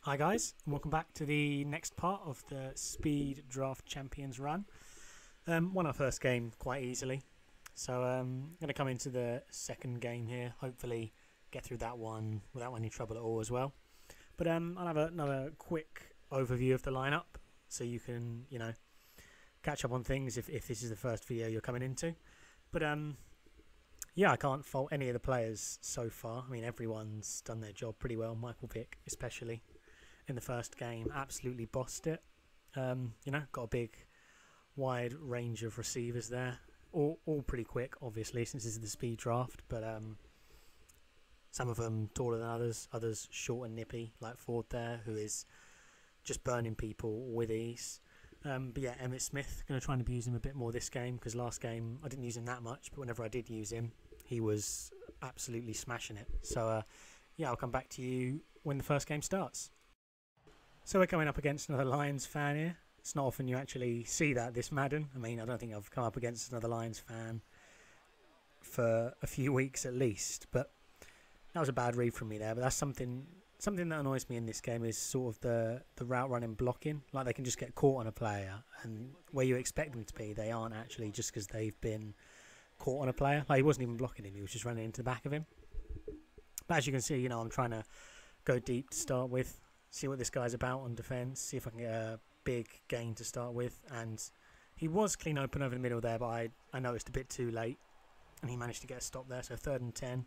Hi guys, and welcome back to the next part of the Speed Draft Champions run. Won our first game quite easily, so I'm going to come into the second game here. Hopefully, get through that one without any trouble at all as well. But I'll have another quick overview of the lineup, so you can catch up on things if this is the first video you're coming into. But yeah, I can't fault any of the players so far. I mean, everyone's done their job pretty well. Michael Vick especially. In the first game, absolutely bossed it. Got a big, wide range of receivers there. All pretty quick, obviously, since this is the speed draft. But some of them taller than others short and nippy, like Ford there, who is just burning people with ease. But yeah, Emmitt Smith, going to try and abuse him a bit more this game, because last game I didn't use him that much, but whenever I did use him, he was absolutely smashing it. So yeah, I'll come back to you when the first game starts. So we're coming up against another Lions fan here. It's not often you actually see that this Madden. I mean, I don't think I've come up against another Lions fan for a few weeks at least. But that was a bad read from me there. But that's something that annoys me in this game is sort of the route running blocking. Like they can just get caught on a player, and where you expect them to be, they aren't actually, just because they've been caught on a player. Like he wasn't even blocking him; he was just running into the back of him. But as you can see, I'm trying to go deep to start with. See what this guy's about on defence, see if I can get a big gain to start with. And he was clean open over the middle there, but I noticed a bit too late, and he managed to get a stop there. So 3rd and 10,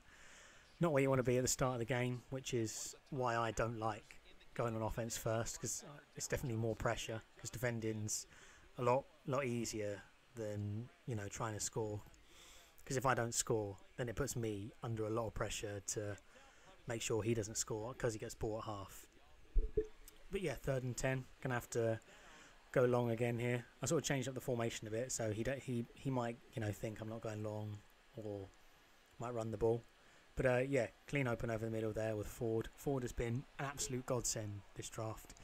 not where you want to be at the start of the game, which is why I don't like going on offence first, because it's definitely more pressure, because defending's a lot easier than trying to score. Because if I don't score, then it puts me under a lot of pressure to make sure he doesn't score, because he gets ball at half. But yeah, 3rd and 10, gonna have to go long again here. I sort of changed up the formation a bit, so he might think I'm not going long, or might run the ball. But yeah, clean open over the middle there with Ford. Ford has been an absolute godsend this draft.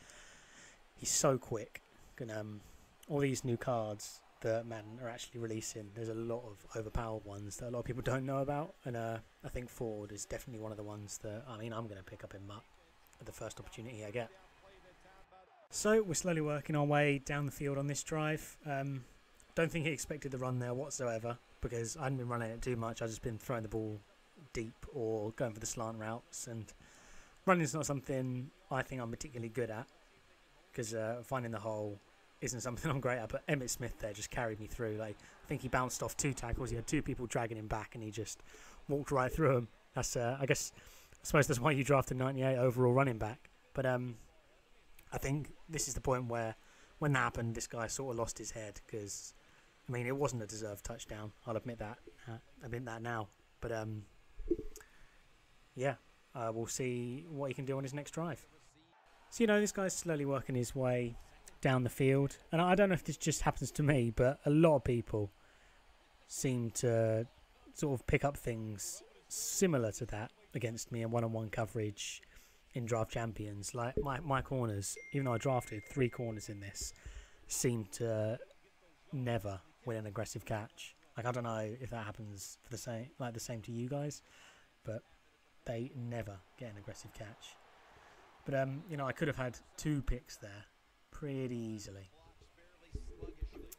He's so quick. And all these new cards that Madden are actually releasing, there's a lot of overpowered ones that a lot of people don't know about, and I think Ford is definitely one of the ones that I'm going to pick up in MUT at the first opportunity I get. So we're slowly working our way down the field on this drive. Don't think he expected the run there whatsoever, because I hadn't been running it too much. I've just been throwing the ball deep or going for the slant routes, and running is not something I think I'm particularly good at, because finding the hole isn't something I'm great at. But Emmitt Smith there just carried me through. Like, I think he bounced off 2 tackles. He had 2 people dragging him back, and he just walked right through them. That's I suppose that's why you drafted 98 overall running back. But I think this is the point where, when that happened, this guy sort of lost his head, because it wasn't a deserved touchdown. I'll admit that. Now. But yeah, we'll see what he can do on his next drive. So this guy's slowly working his way down the field, and I don't know if this just happens to me, but a lot of people seem to sort of pick up things similar to that against me in one-on-one coverage in draft champions. Like my corners, even though I drafted 3 corners in this, seem to never win an aggressive catch. Like, I don't know if that happens for the same to you guys, but they never get an aggressive catch. But I could have had 2 picks there pretty easily.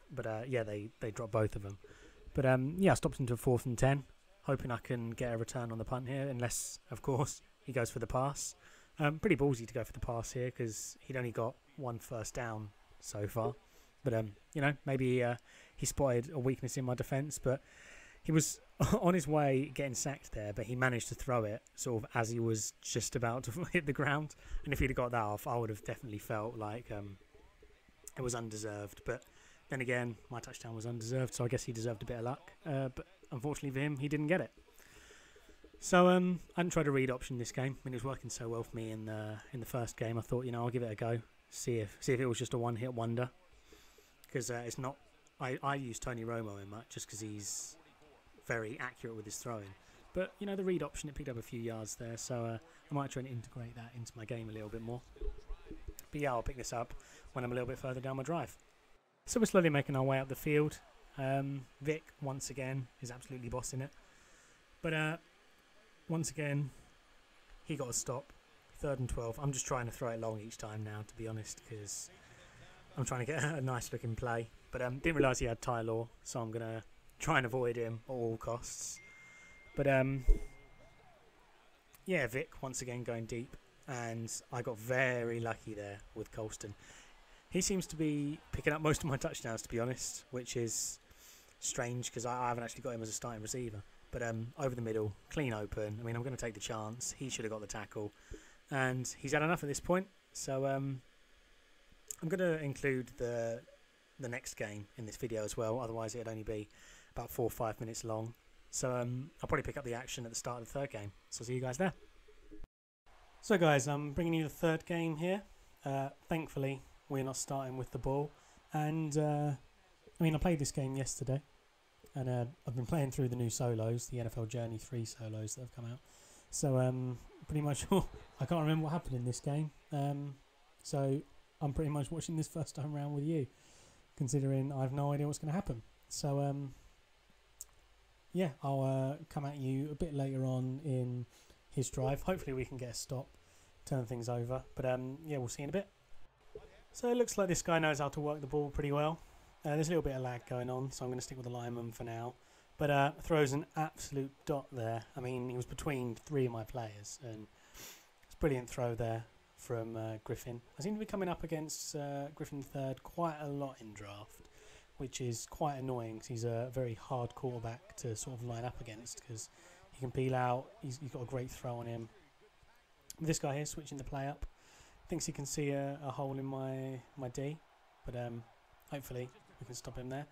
But yeah, they dropped both of them. But yeah, I stopped into a 4th and 10, hoping I can get a return on the punt here, unless, of course, he goes for the pass. Pretty ballsy to go for the pass here, because he'd only got 1 first down so far. But maybe he spotted a weakness in my defence, but he was on his way getting sacked there, but he managed to throw it sort of as he was just about to hit the ground. And if he'd have got that off, I would have definitely felt like it was undeserved. But then again, my touchdown was undeserved, so I guess he deserved a bit of luck. But unfortunately for him, he didn't get it. So I didn't try to read option this game. It was working so well for me in the first game. I thought, I'll give it a go, see if it was just a one-hit wonder, because it's not. I use Tony Romo in MUT just because he's very accurate with his throwing. But the read option, it picked up a few yards there, so I might try and integrate that into my game a little bit more. But yeah, I'll pick this up when I'm a little bit further down my drive. So we're slowly making our way up the field. Vic, once again, is absolutely bossing it. But once again, he got a stop. 3rd and 12. I'm just trying to throw it long each time now, to be honest, because I'm trying to get a nice looking play. But didn't realise he had Ty Law, so I'm going to try and avoid him at all costs. But yeah, Vic once again going deep, and I got very lucky there with Colston. He seems to be picking up most of my touchdowns, to be honest, which is strange because I haven't actually got him as a starting receiver. But over the middle, clean open. I mean, I'm going to take the chance. He should have got the tackle, and he's had enough at this point. So I'm going to include the next game in this video as well. Otherwise, it'd only be about 4 or 5 minutes long. So I'll probably pick up the action at the start of the 3rd game. So I'll see you guys there. So guys, I'm bringing you the 3rd game here. Thankfully, we're not starting with the ball. And I mean, I played this game yesterday. And I've been playing through the new solos, the NFL Journey 3 solos that have come out. So pretty much, I can't remember what happened in this game. So I'm pretty much watching this first time around with you, considering I have no idea what's going to happen. So yeah, I'll come at you a bit later on in his drive. Hopefully we can get a stop, turn things over. But yeah, we'll see in a bit. So it looks like this guy knows how to work the ball pretty well. There's a little bit of lag going on, so I'm going to stick with the lineman for now. But throws an absolute dot there. I mean, he was between 3 of my players, and it's a brilliant throw there from Griffin. I seem to be coming up against Griffin III quite a lot in draft, which is quite annoying because he's a very hard quarterback to sort of line up against because he can peel out. He's got a great throw on him. This guy here switching the play up. Thinks he can see a hole in my D, but hopefully we can stop him there.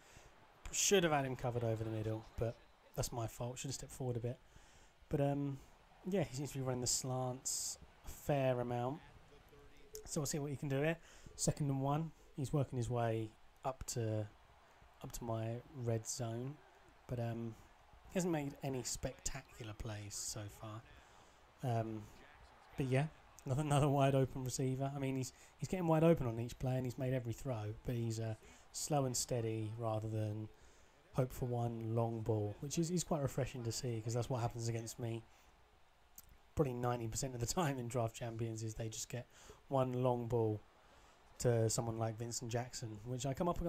Should have had him covered over the middle, but that's my fault. Should have stepped forward a bit. But yeah, he seems to be running the slants a fair amount. So we'll see what he can do here. 2nd and 1. He's working his way up to my red zone, but he hasn't made any spectacular plays so far. But yeah, another wide open receiver. I mean, he's getting wide open on each play, and he's made every throw, but he's slow and steady rather than hope for one long ball, which is quite refreshing to see because that's what happens against me probably 90% of the time in draft champions. Is they just get one long ball to someone like Vincent Jackson, which I come up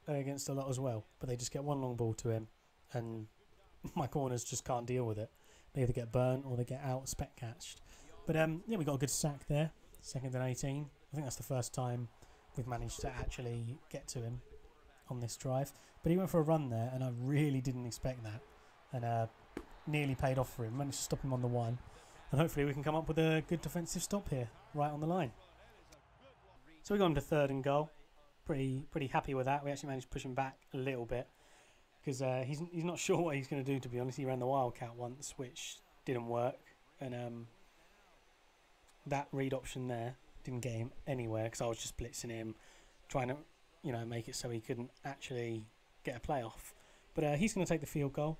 against a lot as well, but they just get one long ball to him and my corners just can't deal with it. They either get burnt or they get out spec catched. But yeah, we got a good sack there, 2nd and 18. I think that's the first time we've managed to actually get to him on this drive. But he went for a run there, and I really didn't expect that. And nearly paid off for him. Managed to stop him on the 1. And hopefully we can come up with a good defensive stop here, right on the line. So we got him to 3rd and goal. Pretty happy with that. We actually managed to push him back a little bit because he's not sure what he's going to do, to be honest. He ran the Wildcat once, which didn't work. And that read option there didn't get him anywhere because I was just blitzing him, trying to, make it so he couldn't actually get a play off. But he's going to take the field goal.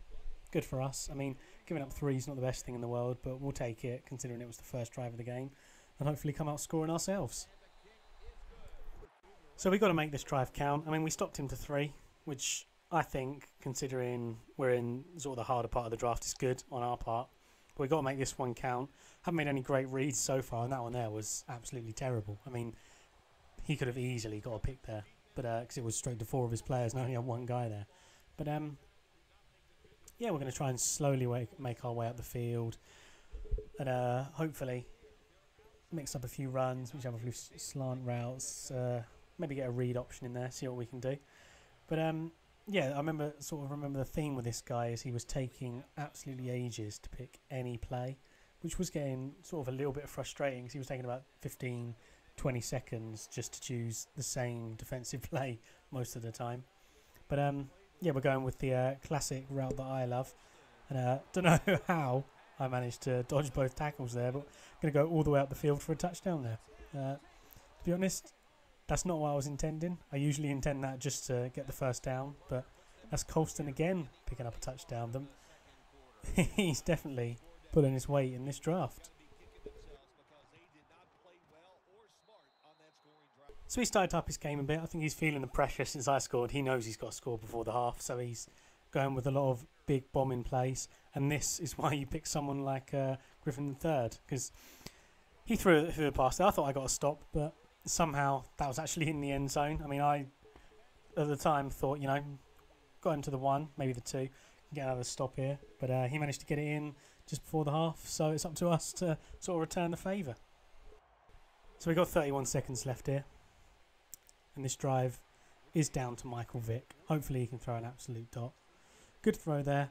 Good for us. I mean, giving up 3 is not the best thing in the world, but we'll take it considering it was the first drive of the game and hopefully come out scoring ourselves. So we've got to make this drive count. I mean, we stopped him to 3, which I think, considering we're in sort of the harder part of the draft, is good on our part. But we've got to make this one count. Haven't made any great reads so far, and that one there was absolutely terrible. I mean, he could have easily got a pick there, but because it was straight to 4 of his players and only had 1 guy there. But yeah, we're going to try and slowly make our way up the field, and hopefully mix up a few runs, which have a few slant routes, maybe get a read option in there, see what we can do. But yeah, I remember the theme with this guy is he was taking absolutely ages to pick any play, which was getting sort of a little bit frustrating because he was taking about 15, 20 seconds just to choose the same defensive play most of the time. But yeah, we're going with the classic route that I love. And don't know how I managed to dodge both tackles there, but I'm going to go all the way up the field for a touchdown there. To be honest, that's not what I was intending. I usually intend that just to get the first down, but that's Colston again picking up a touchdown. He's definitely pulling his weight in this draft. So he started up his game a bit. I think he's feeling the pressure since I scored. He knows he's got to score before the half, so he's going with a lot of big bombing plays. And this is why you pick someone like Griffin III, because he threw it past there. I thought I got a stop, but somehow that was actually in the end zone. I mean, I at the time thought, you know, got into the 1, maybe the 2, get another stop here, but he managed to get it in just before the half, so it's up to us to sort of return the favour. So we've got 31 seconds left here, and this drive is down to Michael Vick. Hopefully he can throw an absolute dot. Good throw there.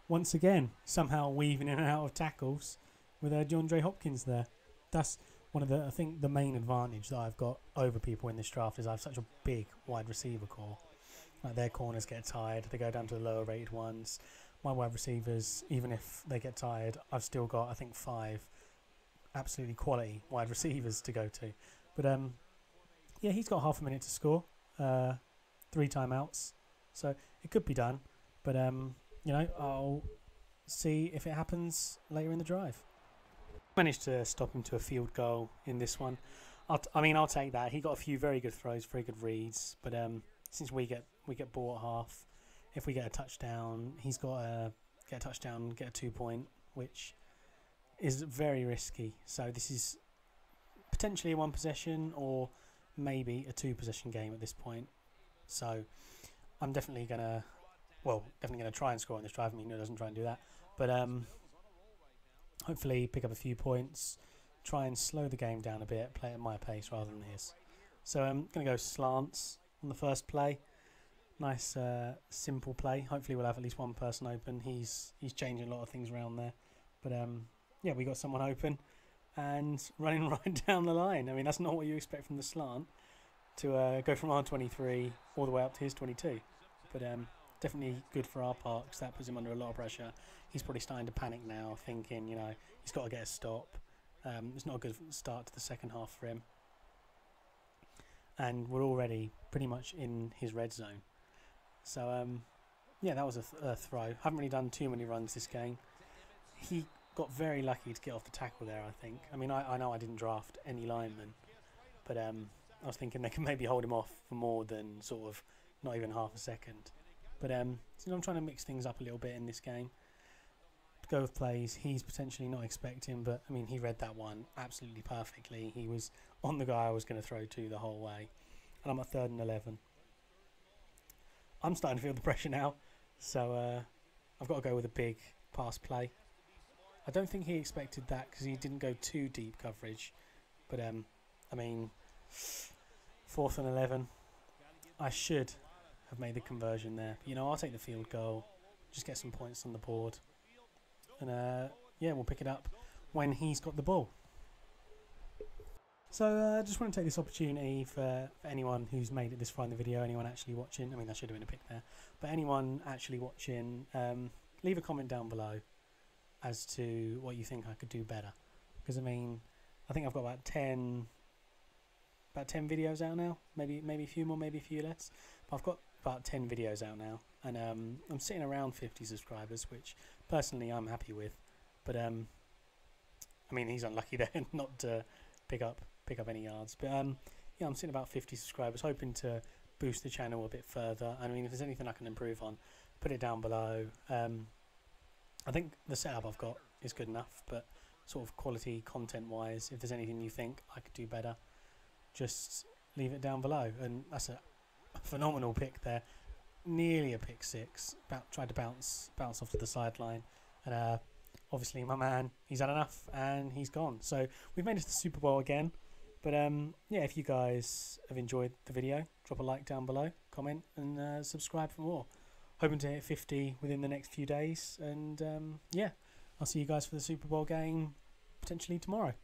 Once again, somehow weaving in and out of tackles with DeAndre Hopkins there. That's one of the, I think, the main advantage that I've got over people in this draft is I have such a big wide receiver core. Like their corners get tired, they go down to the lower rated ones. My wide receivers, even if they get tired, I've still got, I think, 5 absolutely quality wide receivers to go to. But yeah, he's got half a minute to score, 3 timeouts, so it could be done. But you know, I'll see if it happens later in the drive. Managed to stop him to a field goal in this one. I'll take that. He got a few very good throws, very good reads. But since we get ball at half, if we get a touchdown, he's got to get a touchdown, get a 2-point, which is very risky. So this is potentially a 1 possession or maybe a 2 possession game at this point. So I'm definitely gonna try and score on this drive. I mean, no, doesn't try and do that, but hopefully pick up a few points, try and slow the game down a bit, play at my pace rather than his. So I'm going to go slants on the first play. Nice simple play. Hopefully we'll have at least one person open. He's changing a lot of things around there. But yeah, we got someone open and running right down the line. I mean, that's not what you expect from the slant, to go from our 23 all the way up to his 22. But definitely good for our part because that puts him under a lot of pressure. He's probably starting to panic now, thinking, you know, he's got to get a stop. It's not a good start to the second half for him. And we're already pretty much in his red zone. So, yeah, that was a throw. Haven't really done too many runs this game. He got very lucky to get off the tackle there, I think. I mean, I know I didn't draft any linemen, but I was thinking they can maybe hold him off for more than sort of not even half a second. But so I'm trying to mix things up a little bit in this game. Go with plays he's potentially not expecting, but I mean, he read that one absolutely perfectly. He was on the guy I was going to throw to the whole way, and I'm at 3rd and 11. I'm starting to feel the pressure now, so I've got to go with a big pass play. I don't think he expected that because he didn't go too deep coverage, but I mean, 4th and 11. I should have made the conversion there. You know, I'll take the field goal, just get some points on the board. And yeah, we'll pick it up when he's got the ball. So I just want to take this opportunity for anyone who's made it this far in the video, anyone actually watching. I mean, I should have been a pick there. But anyone actually watching, leave a comment down below as to what you think I could do better. Because, I mean, I think I've got about 10 videos out now. Maybe a few more, maybe a few less. But I've got about 10 videos out now. And I'm sitting around 50 subscribers, which personally I'm happy with. But I mean, he's unlucky there not to pick up any yards. But yeah, I'm sitting about 50 subscribers, hoping to boost the channel a bit further. I mean, if there's anything I can improve on, put it down below. I think the setup I've got is good enough, but sort of quality content wise, if there's anything you think I could do better, just leave it down below. And that's a phenomenal pick there. Nearly a pick 6. Tried to bounce off to the sideline, and obviously my man, he's had enough and he's gone. So we've made it to the Super Bowl again. But yeah, if you guys have enjoyed the video, drop a like down below, comment, and subscribe for more. Hoping to hit 50 within the next few days, and yeah, I'll see you guys for the Super Bowl game potentially tomorrow.